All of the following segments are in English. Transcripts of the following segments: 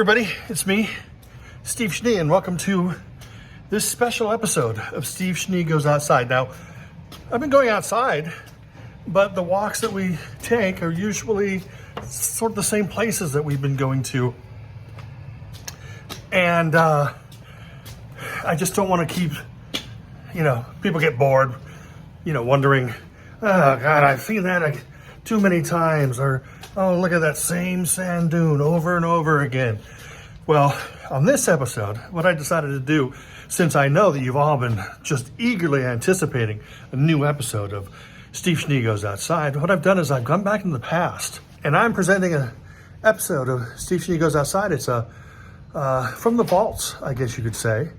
everybody, it's me, Steve Schnee, and welcome to this special episode of Steve Schnee Goes Outside. Now, I've been going outside, but the walks that we take are usually sort of the same places that we've been going to. And I just don't want to keep, people get bored, wondering, oh God, I've seen that too many times, or oh, look at that same sand dune over and over again. Well, on this episode, what I decided to do, since I know that you've all been just eagerly anticipating a new episode of Steve Schnee Goes Outside, what I've done is I've gone back in the past, and I'm presenting an episode of Steve Schnee Goes Outside. It's from the vaults, I guess you could say.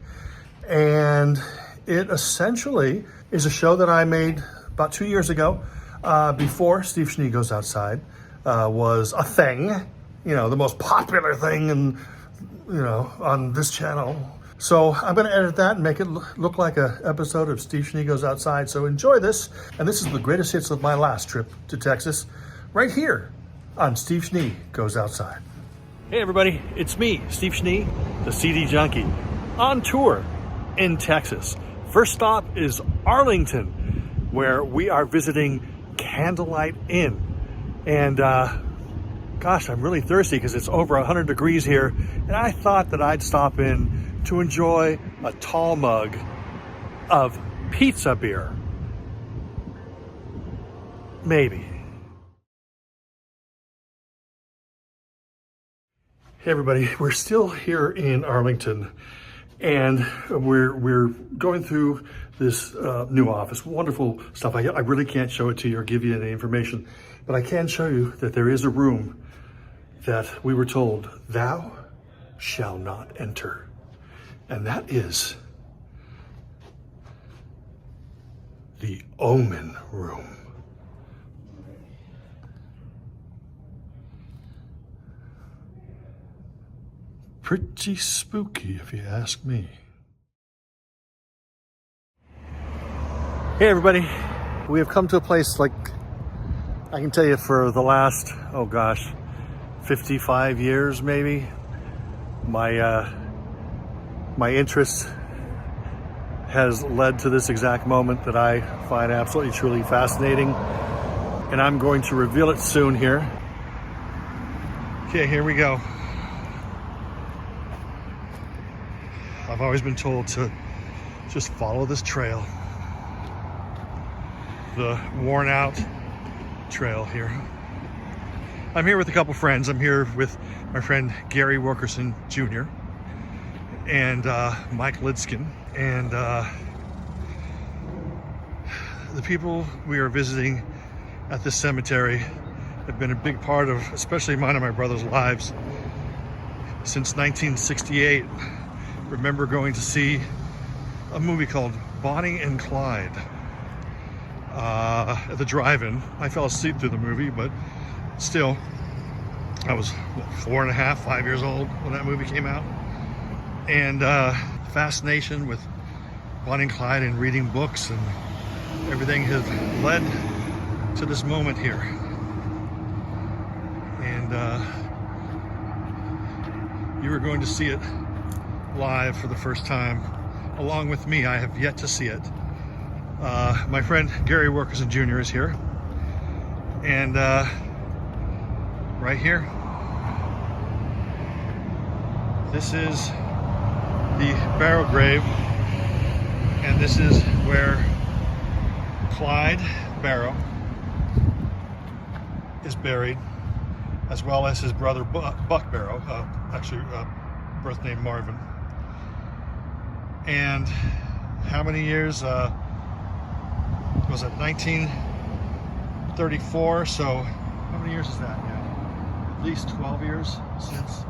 And it essentially is a show that I made about 2 years ago, before Steve Schnee Goes Outside was a thing, the most popular thing on this channel. So I'm going to edit that and make it look like an episode of Steve Schnee Goes Outside. So enjoy this. And this is the greatest hits of my last trip to Texas, right here on Steve Schnee Goes Outside. Hey everybody, it's me, Steve Schnee, the CD Junkie, on tour in Texas. First stop is Arlington, where we are visiting Candlelight Inn. And gosh, I'm really thirsty because it's over 100 degrees here, and I thought that I'd stop in to enjoy a tall mug of pizza beer. Maybe. Hey everybody, we're still here in Arlington, and we're going through this new office. Wonderful stuff. I really can't show it to you or give you any information, but I can show you that there is a room that we were told, thou shall not enter. And that is the Omen Room. Pretty spooky, if you ask me. Hey everybody, we have come to a place like, I can tell you for the last, 55 years maybe, my interest has led to this exact moment that I find absolutely truly fascinating, and I'm going to reveal it soon here. Okay, here we go. I've always been told to just follow this trail, the worn out trail here. I'm here with a couple friends. I'm here with my friend Gary Wilkerson Jr. and Mike Lidskin. And the people we are visiting at this cemetery have been a big part of, especially mine and my brother's lives, since 1968. Remember going to see a movie called Bonnie and Clyde at the drive-in. I fell asleep through the movie, but still, I was 4.5, 5 years old when that movie came out. And fascination with Bonnie and Clyde and reading books and everything has led to this moment here. And you are going to see it live for the first time along with me. I have yet to see it. My friend Gary Wilkerson Jr. is here, and right here, this is the barrow grave, and this is where Clyde Barrow is buried, as well as his brother Buck Barrow, birth name Marvin. And how many years was it? 1934. So how many years is that now? At least 12 years since.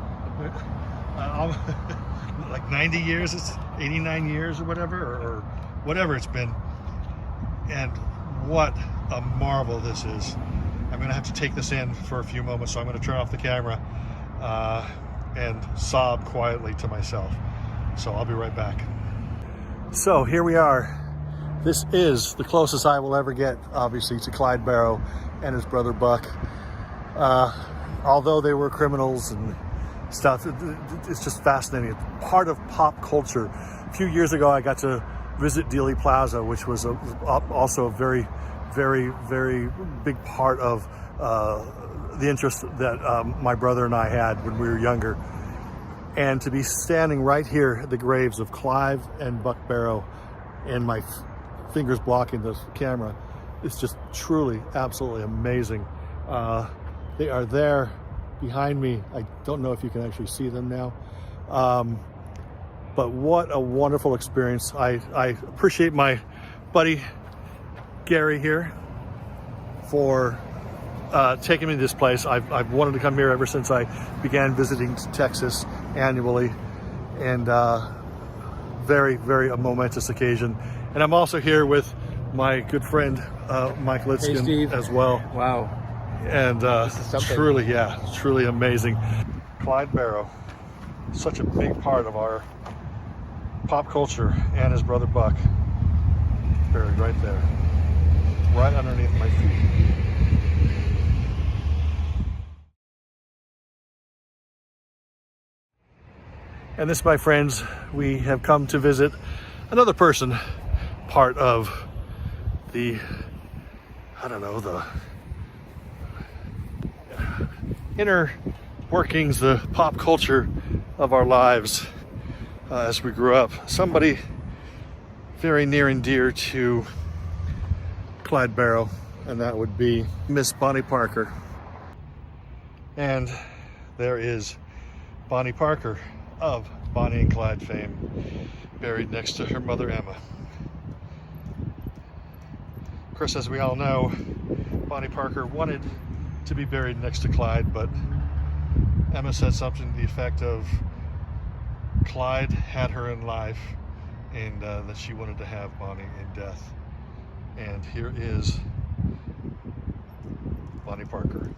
Like 90 years. It's 89 years or whatever, or whatever it's been. And what a marvel this is. I'm going to have to take this in for a few moments, so I'm going to turn off the camera and sob quietly to myself. So I'll be right back. So here we are. This is the closest I will ever get, obviously, to Clyde Barrow and his brother Buck. Although they were criminals and stuff. It's just fascinating. It's part of pop culture. A few years ago, I got to visit Dealey Plaza, which was also a very, very, very big part of the interest that my brother and I had when we were younger. And to be standing right here at the graves of Clive and Buck Barrow, and my fingers blocking the camera, it's just truly, absolutely amazing. They are there behind me. I don't know if you can actually see them now. But what a wonderful experience. I appreciate my buddy Gary here for taking me to this place. I've wanted to come here ever since I began visiting Texas annually, and very, very a momentous occasion. And I'm also here with my good friend Mike Litskin as well. Wow. And truly, yeah, truly amazing. Clyde Barrow, such a big part of our pop culture, and his brother Buck, buried right there, right underneath my feet. And this, my friends, we have come to visit another person, part of the, I don't know, the inner workings, the pop culture of our lives as we grew up. Somebody very near and dear to Clyde Barrow, and that would be Miss Bonnie Parker. And there is Bonnie Parker of Bonnie and Clyde fame, buried next to her mother Emma. Of course, as we all know, Bonnie Parker wanted to be buried next to Clyde, but Emma said something to the effect of Clyde had her in life, and that she wanted to have Bonnie in death. And here is Bonnie Parker.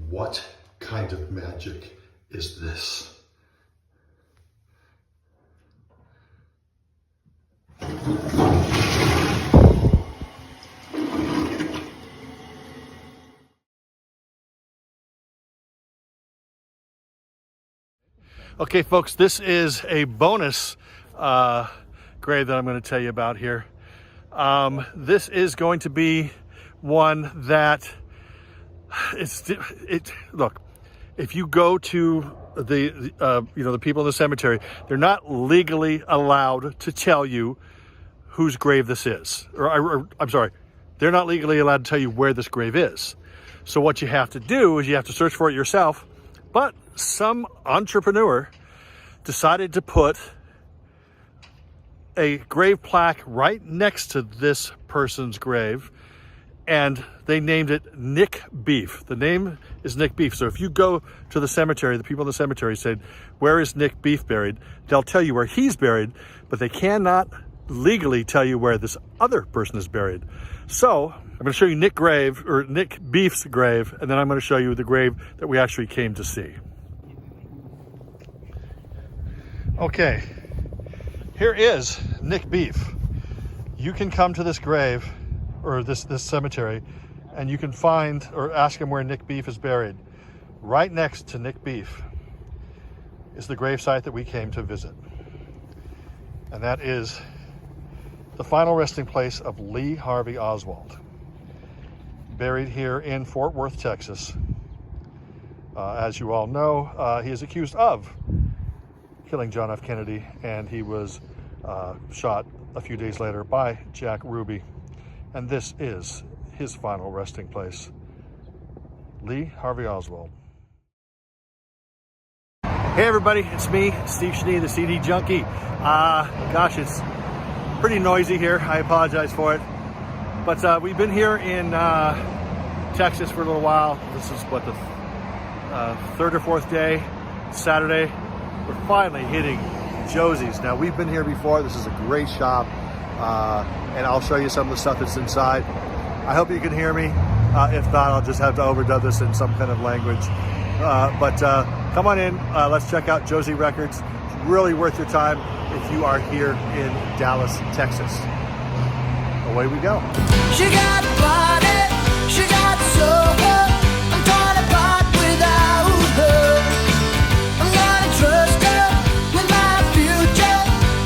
What kind of magic is this? Okay, folks, this is a bonus grave that I'm going to tell you about here. This is going to be one that look, if you go to the people in the cemetery, they're not legally allowed to tell you whose grave this is. I'm sorry, they're not legally allowed to tell you where this grave is. So what you have to do is you have to search for it yourself. But some entrepreneur decided to put a grave plaque right next to this person's grave, and they named it Nick Beef. The name is Nick Beef. So if you go to the cemetery, the people in the cemetery said, "Where is Nick Beef buried?" They'll tell you where he's buried, but they cannot legally tell you where this other person is buried. So I'm going to show you Nick Beef's grave, and then I'm going to show you the grave that we actually came to see. Okay, here is Nick Beef. You can come to this grave, or this cemetery, and you can find or ask him where Nick Beef is buried. Right next to Nick Beef is the gravesite that we came to visit. And that is the final resting place of Lee Harvey Oswald, buried here in Fort Worth, Texas. As you all know, he is accused of killing John F. Kennedy, and he was shot a few days later by Jack Ruby. And this is his final resting place. Lee Harvey Oswald. Hey everybody, it's me, Steve Schnee, the CD Junkie. Gosh, it's pretty noisy here. I apologize for it. But we've been here in Texas for a little while. This is what, the third or fourth day, Saturday. We're finally hitting Joseys. Now, we've been here before. This is a great shop, and I'll show you some of the stuff that's inside. I hope you can hear me. If not, I'll just have to overdub this in some kind of language. But come on in. Let's check out Joseys Records. really worth your time if you are here in Dallas, Texas. Away we go. She got body, she got soul. I'm torn apart without her. I'm gonna trust her with my future.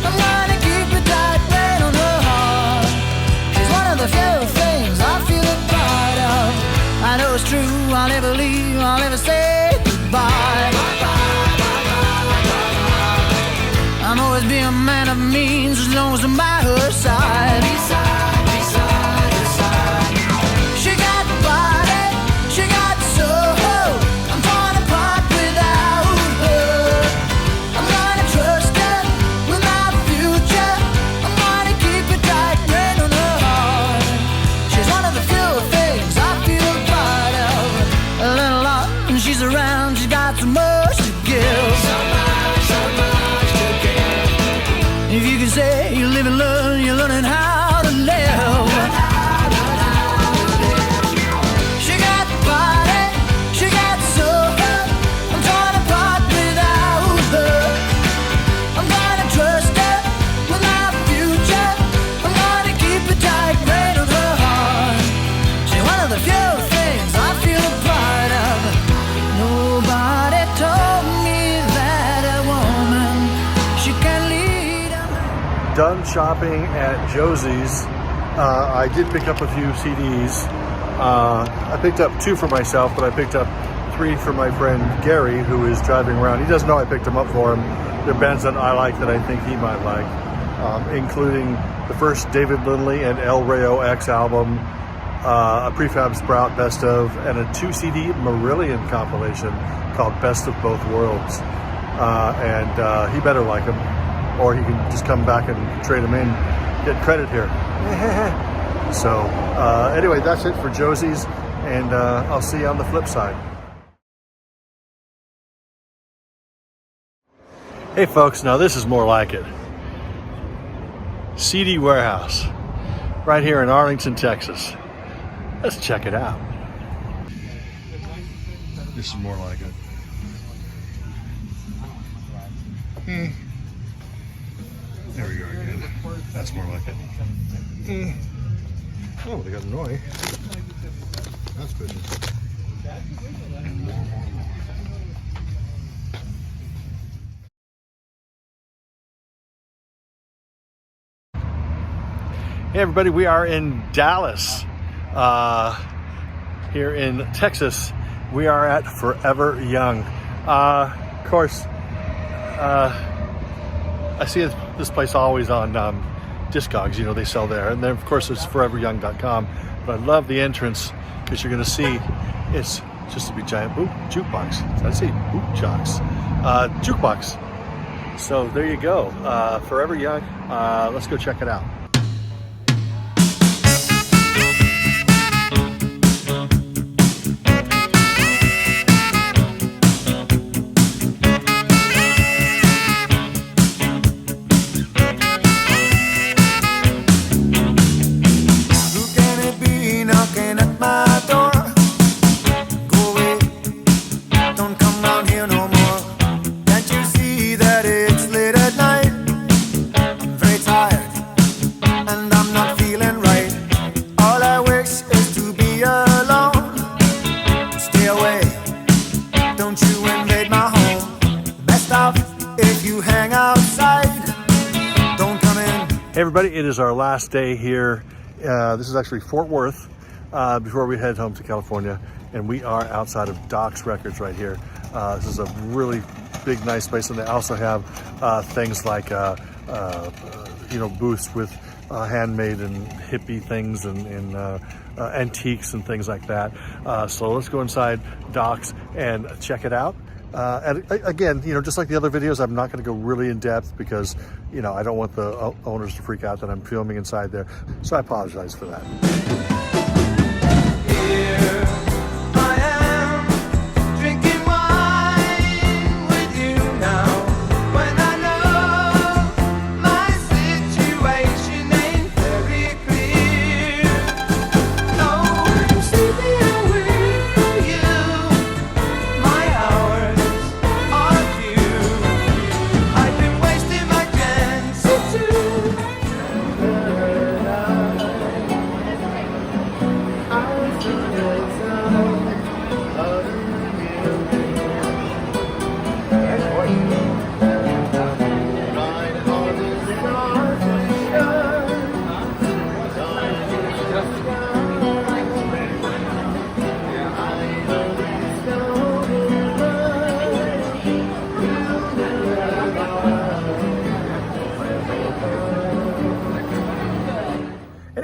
I'm gonna keep a tight rein on her heart. She's one of the few things I feel a part of. I know it's true, I'll never leave, I'll never say goodbye. I'll always be a man of means as long as I'm by her side. She got body, she got soul. I'm torn apart without her. I'm gonna trust her with my future. I'm gonna keep a tight rein on her heart. She's one of the few things I feel a part of. A little lot when she's around, she's got so much to give. So much to give. If you can say you live and learn, you're learning how to live. She got body, she got soul. I'm torn apart without her. I'm gonna trust her with my future. I'm gonna keep a tight rein on her heart. She's one of the few things I feel a part of. Nobody told me that a woman, she can lead a... Done shopping at Joseys. I did pick up a few CDs. I picked up 2 for myself, but I picked up 3 for my friend Gary, who is driving around. He doesn't know I picked them up for him. They're bands that I like that I think he might like, including the first David Lindley and El Rayo X album, a Prefab Sprout best of, and a 2-CD Marillion compilation called Best of Both Worlds. And he better like them, or he can just come back and trade them in, get credit here. So anyway, that's it for Joseys, and I'll see you on the flip side. Hey folks, now this is more like it. CD Warehouse, right here in Arlington, Texas. Let's check it out. This is more like it. There we go again. That's more like it. Oh, they got annoying. That's good. And more. Hey everybody, we are in Dallas, here in Texas. We are at Forever Young. Of course, I see this place always on Discogs, you know, they sell there. And then of course it's foreveryoung.com. But I love the entrance because you're gonna see it's just a big giant jukebox. Did I say jukebox? Jukebox. So there you go, Forever Young. Let's go check it out. Hey everybody, it is our last day here. This is actually Fort Worth, before we head home to California, and we are outside of Joseys Records right here. This is a really big, nice place, and they also have things like you know, booths with handmade and hippie things and antiques and things like that. So let's go inside Joseys and check it out. And again, you know, just like the other videos, I'm not going to go really in depth because, you know, I don't want the owners to freak out that I'm filming inside there. So I apologize for that. Here I am, drinking wine with you now. When I know my situation ain't very clear. No, I'm sleeping away from you. My hours are few. I've been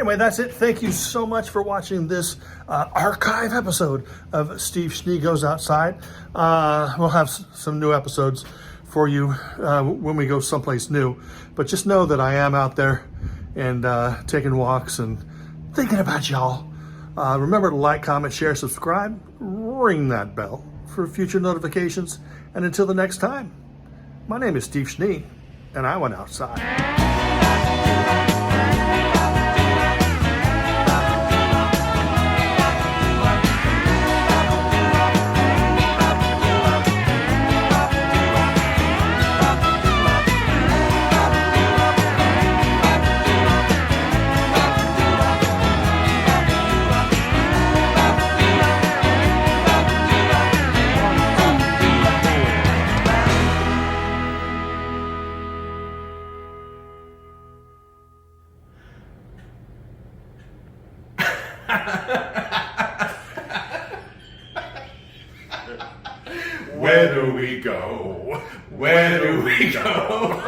anyway, that's it. Thank you so much for watching this archive episode of Steve Schnee Goes Outside. We'll have some new episodes for you when we go someplace new. But just know that I am out there and taking walks and thinking about y'all. Remember to like, comment, share, subscribe, ring that bell for future notifications. And until the next time, my name is Steve Schnee, and I went outside. Where do we go? Where do we go?